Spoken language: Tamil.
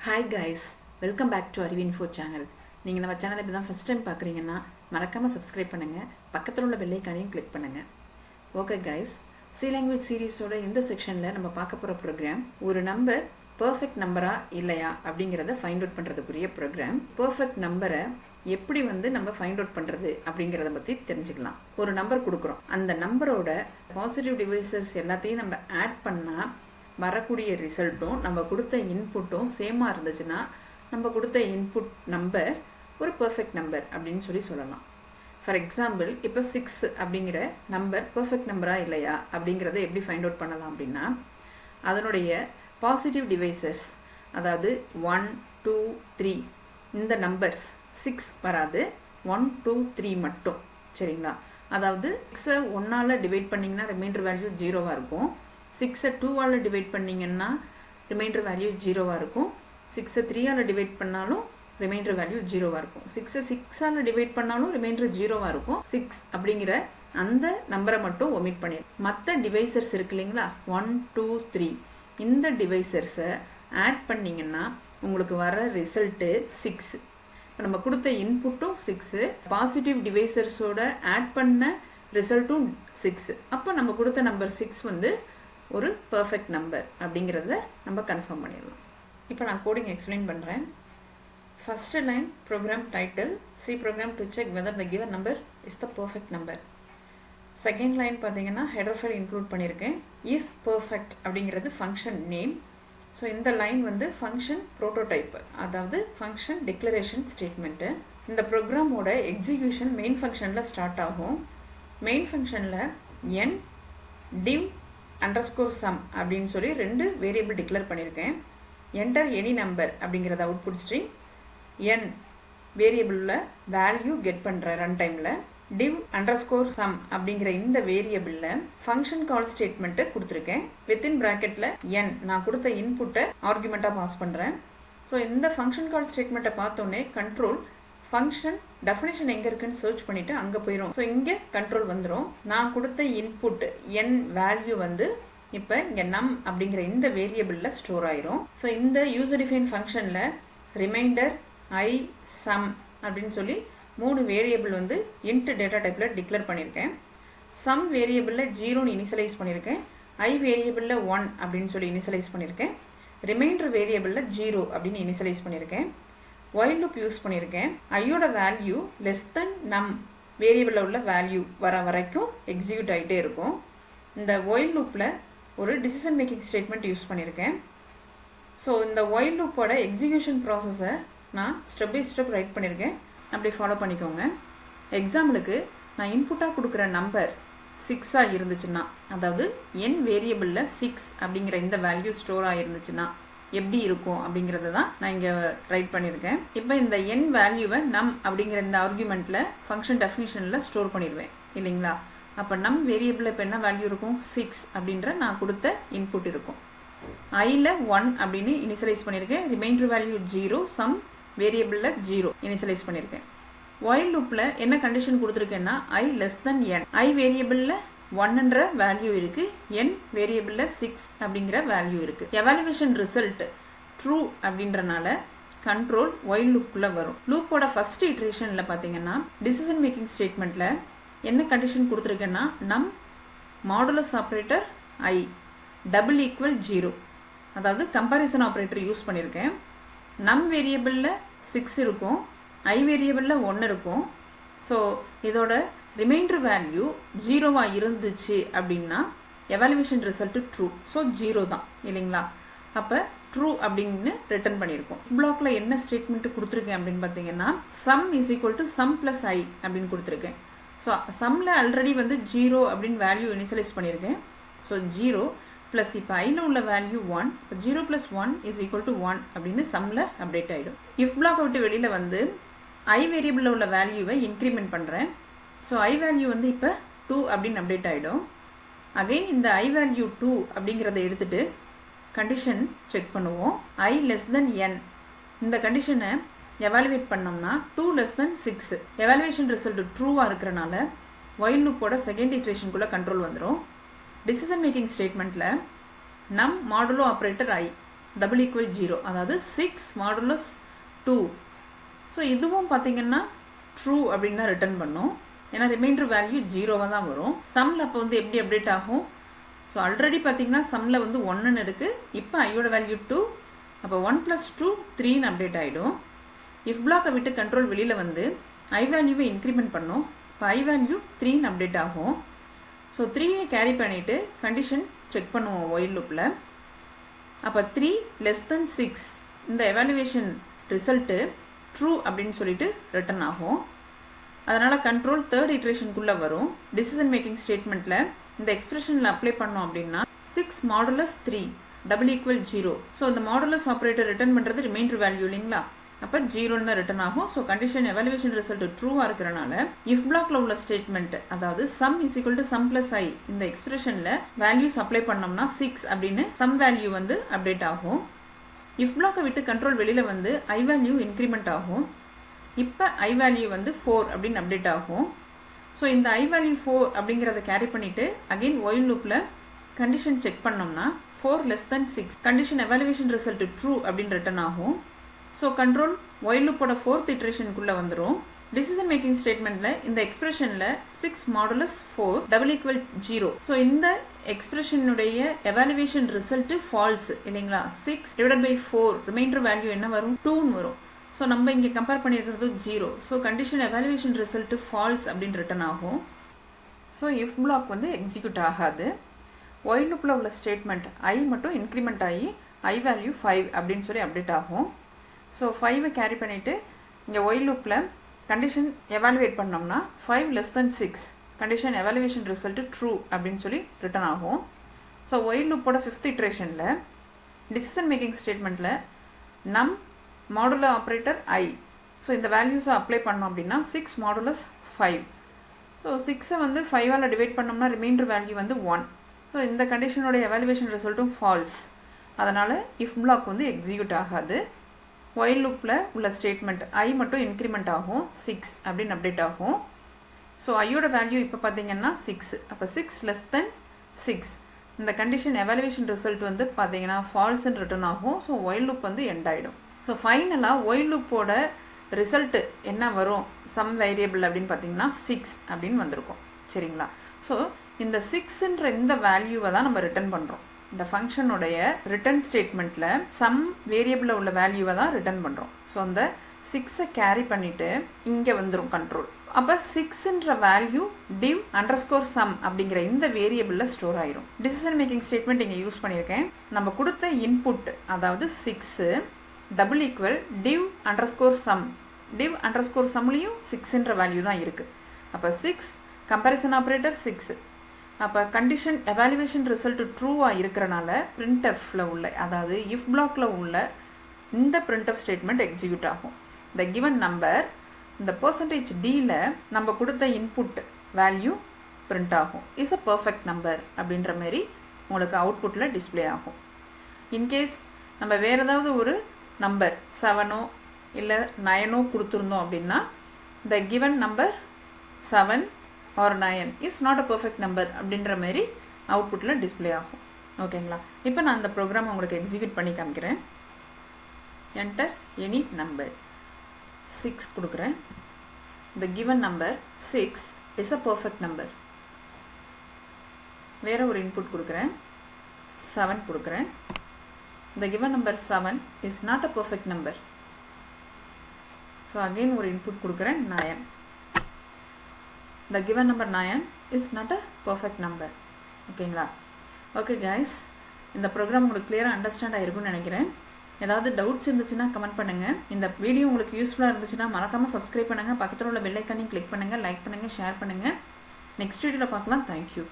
Hi guys, welcome back to ARIVU channel. நீங்கள் நம்ம சேனலை இப்போ தான் ஃபர்ஸ்ட் டைம் பார்க்குறீங்கன்னா மறக்காமல் சப்ஸ்கிரைப் பண்ணுங்கள், பக்கத்தில் உள்ள பெல் ஐகானையும் கிளிக் பண்ணுங்கள். ஓகே கைஸ், சி லாங்குவேஜ் சீரீஸோட இந்த செக்ஷனில் நம்ம பார்க்க போகிற ப்ரோக்ராம் ஒரு நம்பர் பர்ஃபெக்ட் நம்பரா இல்லையா அப்படிங்கிறத ஃபைண்ட் அவுட் பண்ணுறதுக்குரிய ப்ரோக்ராம். பர்ஃபெக்ட் நம்பரை எப்படி நம்ம ஃபைண்ட் அவுட் பண்ணுறது அப்படிங்கிறத பற்றி தெரிஞ்சுக்கலாம். ஒரு நம்பர் கொடுக்குறோம், அந்த நம்பரோட பாசிட்டிவ் டிவைசர்ஸ் எல்லாத்தையும் நம்ம ஆட் பண்ணால் வரக்கூடிய ரிசல்ட்டும் நம்ம கொடுத்த இன்புட்டும் சேமாக இருந்துச்சுன்னா நம்ம கொடுத்த இன்புட் நம்பர் ஒரு பர்ஃபெக்ட் நம்பர் அப்படின்னு சொல்லலாம். ஃபார் எக்ஸாம்பிள், இப்போ 6 அப்படிங்கிற நம்பர் பர்ஃபெக்ட் நம்பரா இல்லையா அப்படிங்கிறத எப்படி ஃபைண்ட் அவுட் பண்ணலாம் அப்படின்னா, அதனுடைய பாசிட்டிவ் டிவைசர்ஸ், அதாவது 1, 2, 3 இந்த நம்பர்ஸ் 6 வராது, 1, 2, 3 மட்டும். சரிங்களா? அதாவது 6 1ஆல் டிவைட் பண்ணிங்கன்னா ரிமைண்டர் வேல்யூ 0வாக இருக்கும். 6 2ஆல் டிவைட் பண்ணிங்கன்னா ரிமைண்டர் வேல்யூ 0வாக இருக்கும். 6 3ஆல் டிவைட் பண்ணாலும் ரிமைண்டர் வேல்யூ 0வாக இருக்கும். 6 6ஆல் டிவைட் பண்ணாலும் ரிமைண்டர் 0வாக இருக்கும். 6 அப்படிங்கிற அந்த நம்பரை மட்டும் ஒமிட் பண்ணிடும். மற்ற டிவைசர்ஸ் இருக்கு இல்லைங்களா, 1, 2, 3 இந்த டிவைசர்ஸை ஆட் பண்ணிங்கன்னா உங்களுக்கு வர ரிசல்ட்டு 6. இப்போ நம்ம கொடுத்த இன்புட்டும் 6, பாசிட்டிவ் டிவைசர்ஸோட ஆட் பண்ண ரிசல்ட்டும் 6. அப்போ நம்ம கொடுத்த நம்பர் 6 ஒரு பர்ஃபெக்ட் நம்பர் அப்படிங்கிறத நம்ம கன்ஃபார்ம் பண்ணிடலாம். இப்போ நான் கோடிங் எக்ஸ்பிளைன் பண்ணுறேன். First line program title, C program to check whether the given number is the perfect number. Second line பார்த்தீங்கன்னா ஹெடர் ஃபைல் இன்க்ளூட் பண்ணியிருக்கேன். இஸ் பர்ஃபெக்ட் அப்படிங்கிறது ஃபங்க்ஷன் நேம். ஸோ இந்த லைன் ஃபங்க்ஷன் ப்ரோட்டோடைப், அதாவது ஃபங்க்ஷன் டிக்ளரேஷன் ஸ்டேட்மெண்ட்டு. இந்த ப்ரோக்ராமோட எக்ஸிக்யூஷன் மெயின் ஃபங்க்ஷனில் ஸ்டார்ட் ஆகும். மெயின் ஃபங்க்ஷனில் n div _ sum அப்படின்னு சொல்லி 2 வேரியபிள் டிக்ளேர் பண்ணியிருக்கேன். என்டர் எனி நம்பர் அப்படிங்கிறத output string, n வேரியபிளில் value get பண்ணுற ரன் டைமில் div _ sum அப்படிங்கிற இந்த வேரியபிளில் ஃபங்க்ஷன் கால் ஸ்டேட்மெண்ட்டு கொடுத்துருக்கேன். வித்தின் ப்ராக்கெட்டில் n நான் கொடுத்த இன்புட்டை ஆர்குமெண்ட்டாக பாஸ் பண்ணுறேன். ஸோ இந்த ஃபங்க்ஷன் கால் ஸ்டேட்மெண்ட்டை பார்த்தோன்னே கண்ட்ரோல் ஃபங்க்ஷன் டெஃபினேஷன் எங்கே இருக்குன்னு சர்ச் பண்ணிவிட்டு அங்கே போயிடும். ஸோ இங்கே கண்ட்ரோல் வந்துடும். நான் கொடுத்த இன்புட் n வேல்யூ இப்போ இங்கே நம் அப்படிங்கிற இந்த வேரியபிளில் ஸ்டோர் ஆயிரும். ஸோ இந்த யூசர் டிஃபைன் ஃபங்க்ஷனில் ரிமைண்டர், ஐ, சம் அப்படின்னு சொல்லி 3 வேரியபிள் இன்ட் டேட்டா டைப்பில் டிக்ளேர் பண்ணியிருக்கேன். சம் வேரியபிளில் 0ன்னு இனிஷியலைஸ் பண்ணியிருக்கேன். ஐ வேரியபிளில் 1 அப்படின்னு சொல்லி இனிஷியலைஸ் பண்ணியிருக்கேன். ரிமைண்டர் வேரியபிளில் 0 அப்படின்னு இனிஷியலைஸ் பண்ணியிருக்கேன். while loop யூஸ் பண்ணியிருக்கேன். ஐயோட வேல்யூ லெஸ் தென் நம் வேரியபிளில் உள்ள வேல்யூ வர வரைக்கும் எக்ஸிக்யூட் ஆகிட்டே இருக்கும். இந்த while loopல ஒரு டிசிஷன் மேக்கிங் ஸ்டேட்மெண்ட் யூஸ் பண்ணியிருக்கேன். ஸோ இந்த while loopோட எக்ஸிக்யூஷன் ப்ராசஸை நான் ஸ்டெப் பை ஸ்டெப் ரைட் பண்ணியிருக்கேன். அப்படி ஃபாலோ பண்ணிக்கோங்க. எக்ஸாம்பிளுக்கு நான் இன்புட்டாக கொடுக்குற நம்பர் 6ஆக இருந்துச்சுன்னா, அதாவது n வேரியபிளில் 6 அப்படிங்கிற இந்த வேல்யூ ஸ்டோர் ஆகிருந்துச்சுன்னா எப்படி இருக்கும் அப்படிங்கிறத தான் நான் இங்கே ரைட் பண்ணியிருக்கேன். இப்போ இந்த n வேல்யூவை நம் அப்படிங்கிற இந்த ஆர்குமெண்ட்டில் ஃபங்க்ஷன் டெஃபினிஷனில் ஸ்டோர் பண்ணிடுவேன் இல்லைங்களா. அப்போ நம் வேரியபிளில் இப்போ என்ன வேல்யூ இருக்கும், 6 அப்படின்ற நான் கொடுத்த இன்புட் இருக்கும். ஐயில் 1 அப்படின்னு இனிஷியலைஸ் பண்ணியிருக்கேன். ரிமைண்டர் வேல்யூ 0, சம் வேரியபிளில் 0 இனிஷியலைஸ் பண்ணியிருக்கேன். while loopல என்ன கண்டிஷன் கொடுத்துருக்கேன்னா ஐ லெஸ் தென் n. ஐ வேரியபிளில் 1ன்ற வேல்யூ இருக்கு, n வேரியபிளில் 6 அப்படிங்கிற வேல்யூ இருக்கு. எவாலுவேஷன் ரிசல்ட் ட்ரூ அப்படின்றனால கண்ட்ரோல் while loopக்குள்ள வரும். லூப்போட ஃபர்ஸ்ட் இட்ரேஷனில் பார்த்தீங்கன்னா டிசிஷன் மேக்கிங் ஸ்டேட்மெண்ட்டில் என்ன கண்டிஷன் கொடுத்துருக்கேன்னா நம் modulus operator I double equal 0, அதாவது கம்பேரிசன் ஆப்ரேட்டர் யூஸ் பண்ணியிருக்கேன். நம் வேரியபிளில் 6 இருக்கும், ஐ வேரியபிளில் 1 இருக்கும். ஸோ இதோட ரிமைண்டர் வேல்யூ 0வாக இருந்துச்சு அப்படின்னா எவாலுவேஷன் ரிசல்ட்டு ட்ரூ. ஸோ 0 தான் இல்லைங்களா. அப்போ ட்ரூ அப்படின்னு ரிட்டர்ன் பண்ணியிருக்கோம். பிளாக்ல என்ன ஸ்டேட்மெண்ட் கொடுத்துருக்கேன் அப்படின்னு பார்த்தீங்கன்னா sum is equal to sum plus I அப்படின்னு கொடுத்துருக்கேன். ஸோ சம்மில் ஆல்ரெடி 0 அப்படின்னு வேல்யூ இனிஷியலைஸ் பண்ணியிருக்கேன். ஸோ 0 ப்ளஸ் இப்போ ஐயில் உள்ள வேல்யூ 1, இப்போ 0 + 1 இஸ் ஈக்குவல் டு 1 அப்படின்னு சம்மில் அப்டேட் ஆகிடும். இஃப் பிளாக் விட்டு வெளியில் ஐ வேரியபிளில் உள்ள வேல்யூவை இன்க்ரிமெண்ட் பண்ணுறேன். ஸோ ஐ வேல்யூ இப்போ 2 அப்படின்னு அப்டேட் ஆகிடும். அகெயின் இந்த ஐ வேல்யூ 2 அப்படிங்கிறத எடுத்துகிட்டு கண்டிஷன் செக் பண்ணுவோம். ஐ லெஸ் தென் n இந்த கண்டிஷனை எவாலுவேட் பண்ணோம்னா 2 லெஸ் தென் 6 எவாலுவேஷன் ரிசல்ட் ட்ரூவாக இருக்கிறனால while loopோட செகண்ட் இட்ரேஷனுக்குள்ளே கண்ட்ரோல் வந்துடும். டிசிஷன் மேக்கிங் ஸ்டேட்மெண்ட்டில் நம் modulo operator I double equal 0, அதாவது 6 மாடுலஸ் 2. ஸோ இதுவும் பார்த்தீங்கன்னா ட்ரூ அப்படின்னு தான் ரிட்டர்ன் பண்ணும். ஏன்னா ரிமைண்டர் வேல்யூ 0வாக தான் வரும். சம்மில் அப்போ வந்து எப்படி அப்டேட் ஆகும்? ஸோ ஆல்ரெடி பார்த்தீங்கன்னா சம்மில் வந்து 1ன்னு இருக்குது. இப்போ ஐயோட வேல்யூ 2, அப்போ 1 + 2 3ன்னு அப்டேட் ஆகிடும். இஃப் பிளாக்கை விட்டு கண்ட்ரோல் வெளியில் வந்து ஐ வேல்யூவை இன்க்ரிமெண்ட் பண்ணும். இப்போ ஐ வேல்யூ 3ன்னு அப்டேட் ஆகும். ஸோ 3ஐ கேரி பண்ணிவிட்டு கண்டிஷன் செக் பண்ணுவோம் ஒயில் லூப்பில். அப்போ 3 < 6 இந்த எவாலுவேஷன் ரிசல்ட்டு ட்ரூ அப்படின்னு சொல்லிட்டு ரிட்டர்ன் ஆகும். அதனால் கண்ட்ரோல் தேர்ட் இட்ரேஷனுக்குள்ளே வரும். டிசிஷன் மேக்கிங் ஸ்டேட்மெண்ட்டில் இந்த எக்ஸ்பிரஷனில் அப்ளை பண்ணோம் அப்படின்னா 6 மாடுலஸ் 3 டபுள் ஈக்குவல் 0. ஸோ இந்த மாடுலஸ் ஆப்ரேட்டர் ரிட்டர்ன் பண்ணுறது ரிமைண்டர் வேல்யூ இல்லைங்களா? அப்போ 0ன்னு தான் ரிட்டர்ன் ஆகும். ஸோ கண்டிஷன் எவாலுவேஷன் ரிசல்ட் ட்ரூவாக இருக்கிறனால இஃப் பிளாக்ல உள்ள ஸ்டேட்மெண்ட், அதாவது sum is equal to sum plus I, இந்த எக்ஸ்பிரஷனில் வேல்யூஸ் அப்ளை பண்ணோம்னா 6 அப்படின்னு சம் வேல்யூ வந்து அப்டேட் ஆகும். இஃப் பிளாக்கை விட்டு கண்ட்ரோல் வெளியில் வந்து ஐ வேல்யூ இன்க்ரிமெண்ட் ஆகும். இப்போ ஐ வேல்யூ வந்து 4 அப்படின்னு அப்டேட் ஆகும். ஸோ இந்த ஐ வேல்யூ 4 அப்படிங்கிறத கேரி பண்ணிவிட்டு அகெயின் ஒயில் லூப்பில் கண்டிஷன் செக் பண்ணோம்னா 4 < 6 கண்டிஷன் எவாலுவேஷன் ரிசல்ட் ட்ரூ அப்படின்னு ரிட்டர்ன் ஆகும். ஸோ கண்ட்ரோல் ஒயில் லூப்போட ஃபோர்த் இட்ரேஷனுக்குள்ளே வந்துடும். டிசிஷன் மேக்கிங் ஸ்டேட்மெண்ட்டில் இந்த எக்ஸ்பிரஷனில் 6 மாடுலஸ் 4 டபுள் ஈக்குவல் 0. ஸோ இந்த எக்ஸ்பிரஷனுடைய எவாலுவேஷன் ரிசல்ட்டு ஃபால்ஸ் இல்லைங்களா? 6 / 4 ரிமைண்டர் வேல்யூ என்ன வரும்? 2ன்னு வரும். ஸோ நம்ம இங்கே கம்பேர் பண்ணியிருக்கிறது 0. So condition evaluation result false அப்படின்னு ரிட்டர்ன் ஆகும். ஸோ இஃப் பிளாக் வந்து எக்ஸிக்யூட் ஆகாது. ஒயில் லூப்பில் உள்ள ஸ்டேட்மெண்ட் ஐ மட்டும் இன்க்ரிமெண்ட் ஆகி ஐ வேல்யூ 5 அப்படின்னு சொல்லி அப்டேட் ஆகும். ஸோ 5ஐ கேரி பண்ணிவிட்டு இங்கே ஒயில் லூப்பில் கண்டிஷன் எவாலுவேட் பண்ணோம்னா 5 < 6 கண்டிஷன் எவாலுவேஷன் ரிசல்ட்டு ட்ரூ அப்படின்னு சொல்லி ரிட்டர்ன் ஆகும். ஸோ ஒயில் லூப்போட ஃபிஃப்த் இட்ரேஷனில் டிசிஷன் மேக்கிங் ஸ்டேட்மெண்ட்டில் நம் மாடுலர் ஆப்ரேட்டர் ஐ, ஸோ இந்த வேல்யூஸை அப்ளை பண்ணோம் அப்படின்னா 6 மாடுலஸ் 5. ஸோ 6ஐ வந்து 5ஆல் டிவைட் பண்ணோம்னா ரிமைண்டர் வேல்யூ வந்து 1. ஸோ இந்த கண்டிஷனோட எவாலுவேஷன் ரிசல்ட்டும் ஃபால்ஸ். அதனால் இஃப் பிளாக் வந்து எக்ஸிக்யூட் ஆகாது. ஒயில் லூப்பில் உள்ள ஸ்டேட்மெண்ட் ஐ மட்டும் இன்க்ரிமெண்ட் ஆகும், 6 அப்படின்னு அப்டேட் ஆகும். ஸோ ஐயோட வேல்யூ இப்போ பார்த்தீங்கன்னா 6. அப்போ 6 < 6 இந்த கண்டிஷன் எவாலுவேஷன் ரிசல்ட் வந்து பார்த்தீங்கன்னா ஃபால்ஸ்ன்னு ரிட்டர்ன் ஆகும். ஸோ ஒயில் லூப் வந்து எண்ட் ஆகிடும். ஸோ ஃபைனலாக ஒயில் லூப்போட ரிசல்ட்டு என்ன வரும் சம் வேரியபிள் அப்படின்னு பார்த்தீங்கன்னா 6 அப்படின்னு வந்திருக்கும். சரிங்களா? ஸோ இந்த 6ன்ற இந்த வேல்யூவை தான் நம்ம ரிட்டர்ன் பண்ணுறோம். இந்த ஃபங்க்ஷனுடைய ரிட்டர்ன் ஸ்டேட்மெண்ட்டில் சம் வேரியபிளில் உள்ள வேல்யூவை தான் ரிட்டர்ன் பண்ணுறோம். ஸோ அந்த 6ஐ கேரி பண்ணிவிட்டு இங்கே வந்துடும் கண்ட்ரோல். அப்போ 6ன்ற வேல்யூ div _ sum அப்படிங்கிற இந்த வேரியபிளில் ஸ்டோர் ஆயிரும். டிசிஷன் மேக்கிங் ஸ்டேட்மெண்ட் இங்கே யூஸ் பண்ணியிருக்கேன். நம்ம கொடுத்த இன்புட், அதாவது 6 double equal div _ sum. div _ sumலையும் 6ன்ற வேல்யூ தான் இருக்குது. அப்போ 6 கம்பேரிசன் ஆப்ரேட்டர் 6. அப்போ கண்டிஷன் எவாலுவேஷன் ரிசல்ட் ட்ரூவாக இருக்கிறனால printfல உள்ள, அதாவது இஃப் பிளாக்ல உள்ள இந்த printf ஸ்டேட்மெண்ட் எக்ஸிக்யூட் ஆகும். இந்த கிவன் நம்பர் இந்த %d நம்ம கொடுத்த இன்புட் வேல்யூ பிரிண்ட் ஆகும். இஸ் அ பர்ஃபெக்ட் நம்பர் அப்படின்ற மாதிரி உங்களுக்கு அவுட்புட்டில் டிஸ்பிளே ஆகும். இன்கேஸ் நம்ம வேறு ஏதாவது ஒரு நம்பர் 7ஓ இல்லை 9ஓ கொடுத்துருந்தோம் அப்படின்னா இந்த given number 7 or 9 is not a perfect number அப்படின்ற மாதிரி அவுட்புட்டில் டிஸ்பிளே ஆகும். ஓகேங்களா? இப்போ நான் அந்த ப்ரோக்ராம் உங்களுக்கு எக்ஸிக்யூட் பண்ணி காமிக்கிறேன். என்டர் எனி நம்பர் 6 கொடுக்குறேன். the given number 6 is a perfect number. வேறு ஒரு இன்புட் கொடுக்குறேன், 7 கொடுக்குறேன். the given number 7 is not a perfect number. So again ஒரு இன்புட் கொடுக்குறேன், 9. the given number 9 is not a perfect number. ஓகேங்களா? ஓகே கைஸ், இந்த ப்ரோக்ராம் உங்களுக்கு கிளியராக அண்டர்ஸ்டாண்ட் ஆகிருக்குன்னு நினைக்கிறேன். ஏதாவது டவுட்ஸ் இருந்துச்சுன்னா கமெண்ட் பண்ணுங்கள். இந்த வீடியோ உங்களுக்கு யூஸ்ஃபுல்லாக இருந்துச்சுன்னா மறக்காமல் சப்ஸ்கிரைப் பண்ணுங்கள். பக்கத்தில் உள்ள பெல் ஐக்கானையும் கிளிக் பண்ணுங்கள், லைக் பண்ணுங்கள், ஷேர் பண்ணுங்கள். நெக்ஸ்ட் வீடியோவில் பார்க்கலாம். தேங்க்யூ.